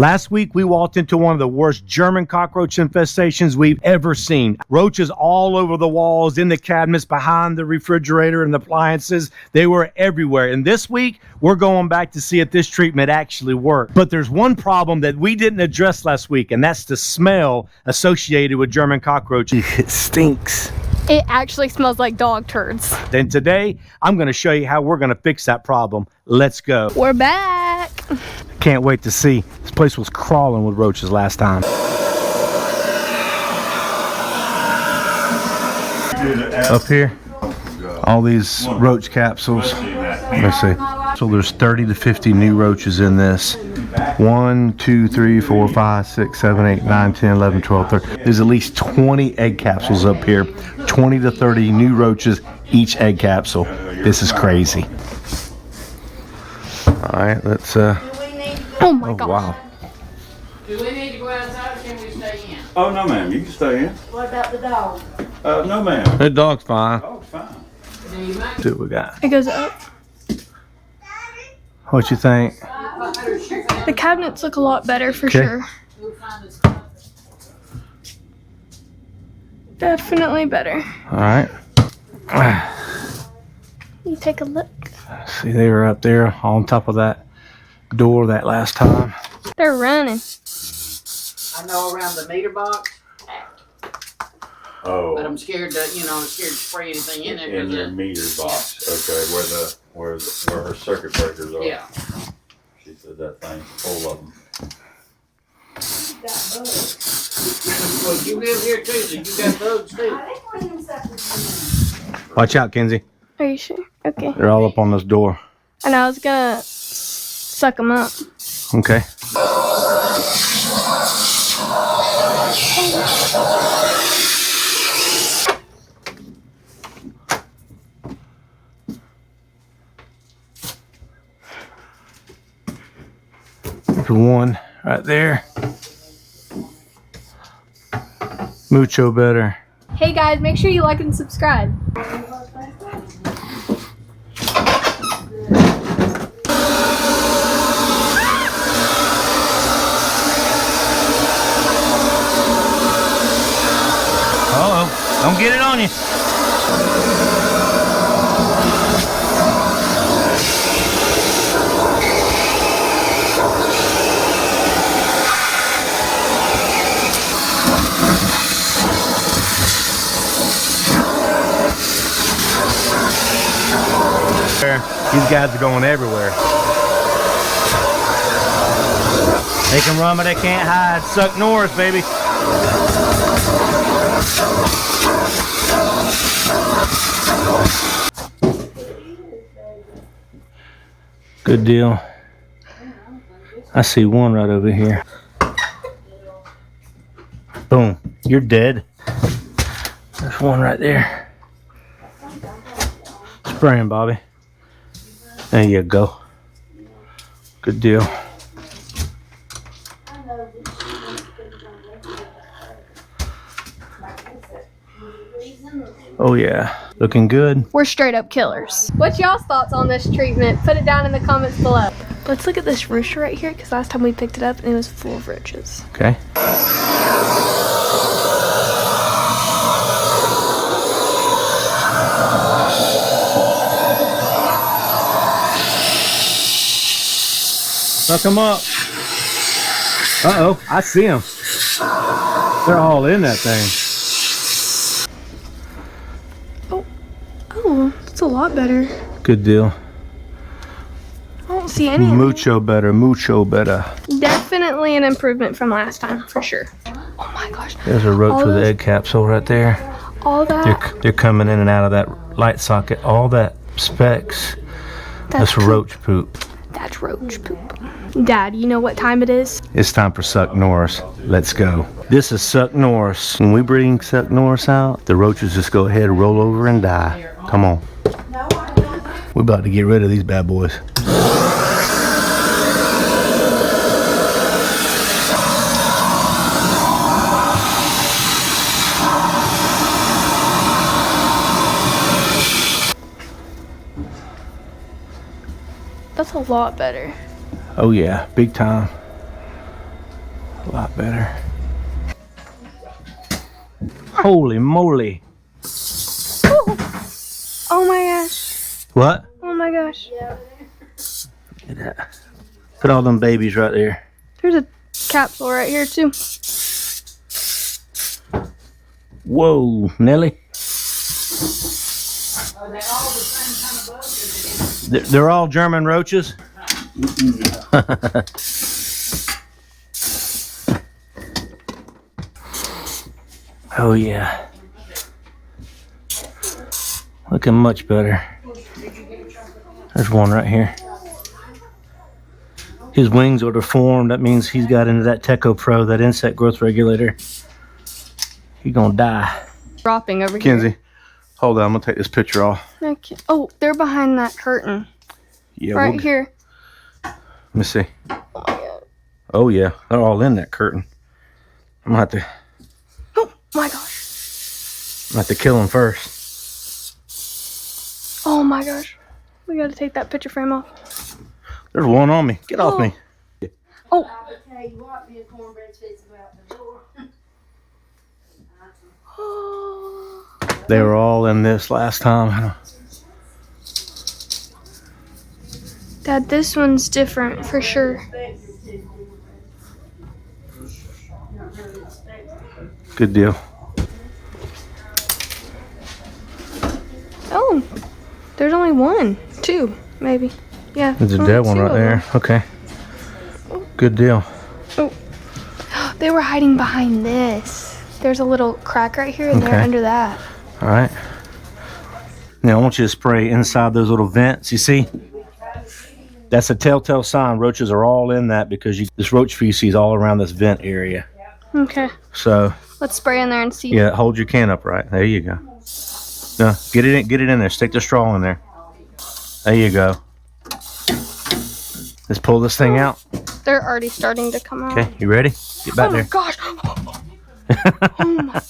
Last week, we walked into one of the worst German cockroach infestations we've ever seen. Roaches all over the walls, in the cabinets, behind the refrigerator and the appliances. They were everywhere. And this week, we're going back to see if this treatment actually worked. But there's one problem that we didn't address last week, and that's the smell associated with German cockroaches. It stinks. It actually smells like dog turds. Then today, I'm going to show you how we're going to fix that problem. Let's go. We're back. Can't wait to see. This place was crawling with roaches last time. Up here, all these roach capsules. Let's see. So there's 30 to 50 new roaches in this. 1, 2, 3, 4, 5, 6, 7, 8, 9, 10, 11, 12, 13. There's at least 20 egg capsules up here. 20 to 30 new roaches each egg capsule. This is crazy. All right, let's Oh my God. Wow. Do we need to go outside or can we stay in? Oh, no, ma'am. You can stay in. What about the dog? No, ma'am. The dog's fine. Dog's fine. Do you mind? See what we got. It goes up. What you think? The cabinets look a lot better for Okay. sure. We'll find this. Definitely better. All right. You take a look. See, they were up there on top of that door that last time. They're running. I know around the meter box, Oh. but I'm scared to, I'm scared to spray anything in there. In 'Cause your meter box. Okay, where her circuit breakers are. yeah. She said that thing's full of them. Well, you live here too, so you got bugs too. Watch out, Kenzie. Are you sure? Okay. They're all up on this door. And I was gonna suck them up. Okay. There's one right there. Mucho better. Hey guys, make sure you like and subscribe. Uh-oh. Don't get it on you. These guys are going everywhere. They can run, but they can't hide. Suck Norris, baby. Good deal. I see one right over here. Boom. You're dead. There's one right there. Spraying, Bobby. There you go. Good deal. Oh yeah, looking good. We're straight up killers. What's y'all's thoughts on this treatment? Put it down in the comments below. Let's look at this rooster right here because last time we picked it up and it was full of roaches. Okay. Suck them up. Uh-oh, I see them. They're all in that thing. Oh, that's a lot better. Good deal. I don't see any. Mucho better, mucho better. Definitely an improvement from last time, for sure. Oh my gosh. There's a roach All with an those- egg capsule right there. All that. They're coming in and out of that light socket. All that specks. That's poop. roach poop. That's roach poop. Dad, you know what time it is? It's time for Suck Norris. Let's go. This is Suck Norris. When we bring Suck Norris out, the roaches just go ahead and roll over and die. Come on. We're about to get rid of these bad boys. That's a lot better. Oh yeah, big time. A lot better. Holy moly. Oh my gosh. What? Oh my gosh. Look at that. Put all them babies right there. There's a capsule right here too. Whoa, Nelly. They're all German roaches? Oh yeah. Looking much better. There's one right here. His wings are deformed. That means he's got into that Tekko Pro, that insect growth regulator. He's gonna die. Dropping over McKenzie, here. hold on. I'm gonna take this picture off. Okay. Oh, they're behind that curtain. Yeah, right here. Let me see. Oh my god. Oh yeah, they're all in that curtain. I'm gonna have to. Oh my gosh. I'm gonna have to kill them first. Oh my gosh. We gotta take that picture frame off. There's one on me. Get off me. Oh. They were all in this last time. Dad, this one's different for sure. Good deal. Oh, there's only one, two, maybe. Yeah. There's a only dead one two right of there. Okay. Good deal. them. Oh, they were hiding behind this. There's a little crack right here, and they're Okay. under that. All right. Now I want you to spray inside those little vents. You see? That's a telltale sign. Roaches are all in that because this roach feces all around this vent area. Okay. So Let's spray in there and see. yeah, hold your can upright. There you go. No, get it in there. Stick the straw in there. There you go. Let's pull this thing out. They're already starting to come out. Okay, you ready? Get back Oh there. my gosh. Oh my.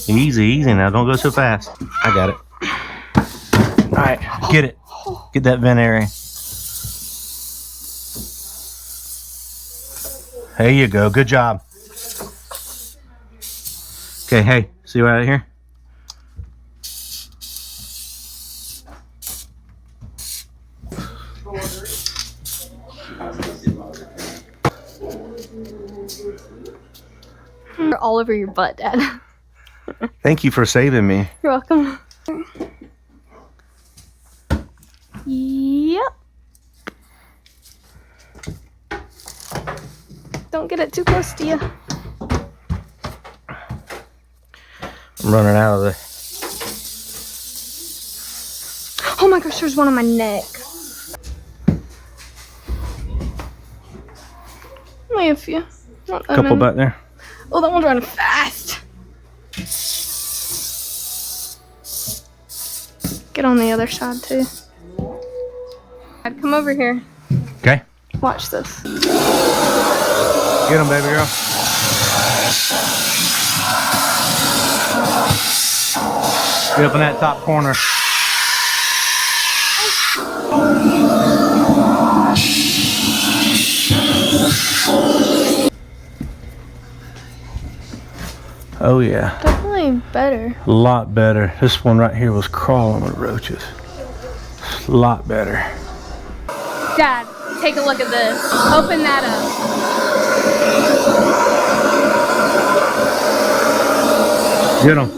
Easy, easy now. Don't go so fast. I got it. All right, get it. Get that vent area. There you go. Good job. Okay, hey, see right here? They're all over your butt, Dad. Thank you for saving me. You're welcome. Yep. Don't get it too close to you. I'm running out of the... Oh my gosh, there's one on my neck. Only a few. Not that Couple many. back there. Oh, that one's running fast. Get on the other side too. Dad, come over here. Okay. Watch this. Get him, baby girl. Get up in that top corner. Oh yeah. Definitely better. A lot better. This one right here was crawling with roaches. A lot better. Dad, take a look at this. Open that up. Get them.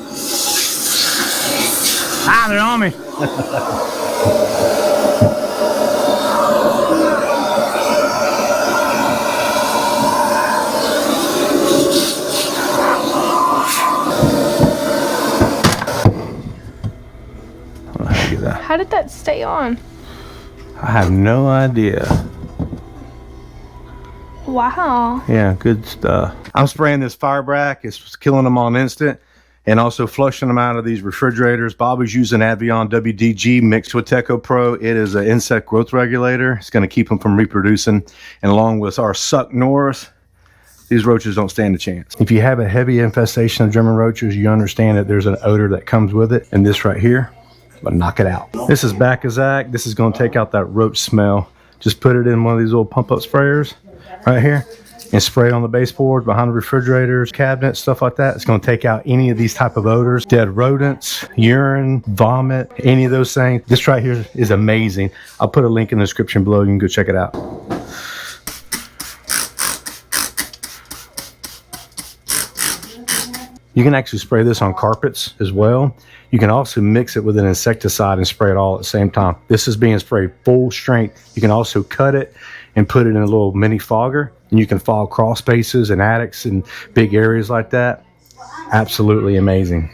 Ah, they're on me. How did that stay on? I have no idea. Wow. Yeah, good stuff. I'm spraying this Fireback. It's killing them on instant and also flushing them out of these refrigerators. Bobby's using Advion WDG mixed with Tekko Pro. It is an insect growth regulator. It's going to keep them from reproducing. And along with our suck Norris, these roaches don't stand a chance. If you have a heavy infestation of German roaches, you understand that there's an odor that comes with it. And this right here, but knock it out. This is Azap. This is going to take out that roach smell. Just put it in one of these little pump up sprayers right here, and spray it on the baseboard, behind the refrigerators, cabinets, stuff like that. It's going to take out any of these type of odors, dead rodents, urine, vomit, any of those things. This right here is amazing. I'll put a link in the description below. You can go check it out. You can actually spray this on carpets as well. You can also mix it with an insecticide and spray it all at the same time. This is being sprayed full strength. You can also cut it and put it in a little mini fogger, and you can fog crawl spaces and attics and big areas like that. Absolutely amazing.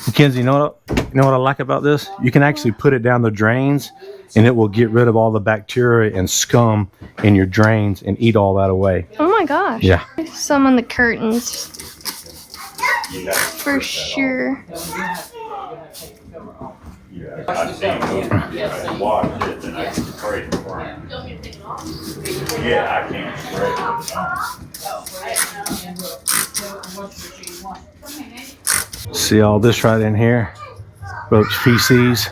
McKenzie, you know what I like about this? You can actually put it down the drains and it will get rid of all the bacteria and scum in your drains and eat all that away. Oh my gosh. Yeah. Some on the curtains. For sure. I seen those wash it and I can spray it for him. Yeah, I can't spray it. See all this right in here? Roach feces.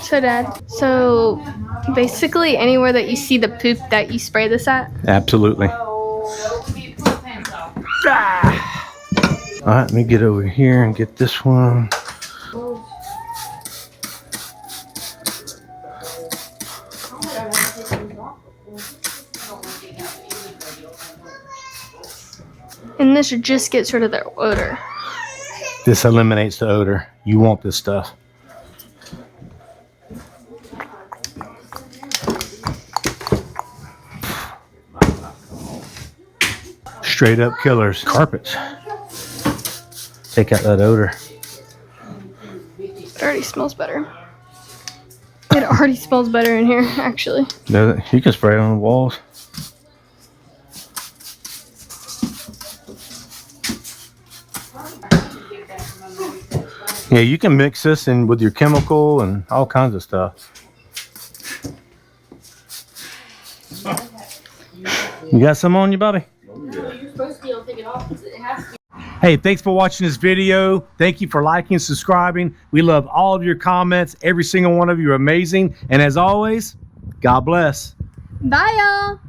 So Dad, so basically anywhere that you see the poop that you spray this at? Absolutely. All right, let me get over here and get this one. And this just gets rid of their odor. This eliminates the odor. You want this stuff. Straight up killers. Carpets. Take out that odor. It already smells better. It already smells better in here, actually. Does it? You can spray it on the walls. Yeah, you can mix this in with your chemical and all kinds of stuff. You got some on you, Bobby? Hey, thanks for watching this video. Thank you for liking and subscribing. We love all of your comments. Every single one of you are amazing. And as always, God bless. Bye, y'all.